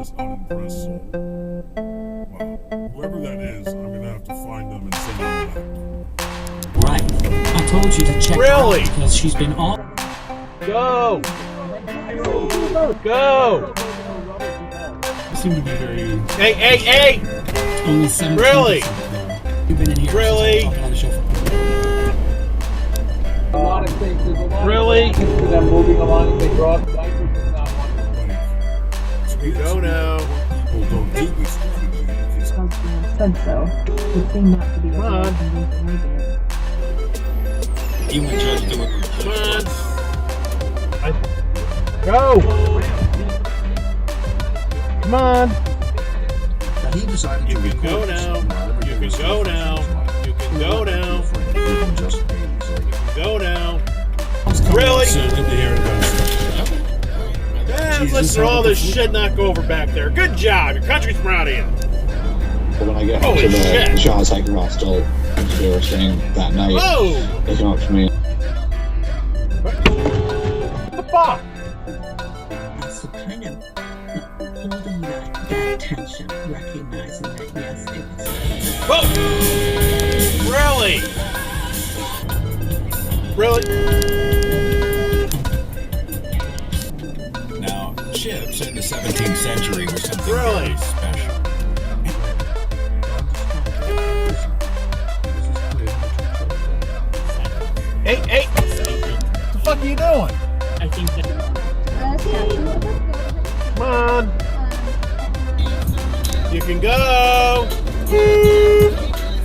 this unimpressed soul. Well, whoever that is, I'm gonna have to find them and send them back. Right. I told you to check her out because she's been all. Go! Go! You seem to be very. Hey! Only 7. Really? You've been in here. Really? On the show for A lot of things. There's a lot Really? of things for them moving along as they grow up. Diapers is not one. Go now. People don't do this. Said so. It seemed not to be a Come on. You went just do it. Come on. Go! Come on. Now he decided You to can record go this. now. You can go now. You can go now. Just days later. Go now. Really? Really? So good to hear about Listen to all this shit not go over back there. Good job. Your country's proud of you. But when I get Holy to the shit. Shaw's hiking hostel, they were staying that night. Whoa! They came up to me. What the fuck? So kind of holding that tension, recognizing that yes, it was. Whoa! Really? Now, chips in the 17th century were something Really? very special. Hey! What the fuck are you doing? I think that. Come on. You can go.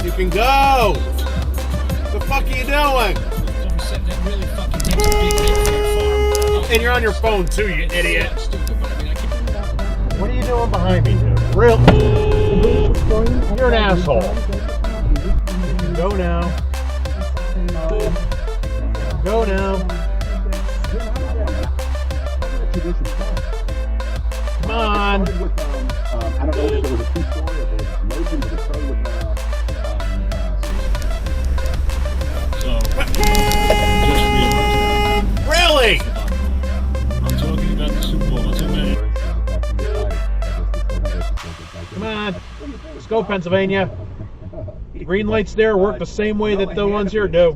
You can go. What the fuck are you doing? That really fucking takes a big hit for their farm. And you're on your phone too, you idiot. Stupid, but I mean, I keep. What are you doing behind me, dude? Real? You're an asshole. Go now. Go now. Come on. I don't know if there was a true story or if there was a promotion, but it started with Really? I'm talking about the Super Bowl. What's it, man? Come on. Let's go, Pennsylvania. Green lights there work the same way that the ones here do.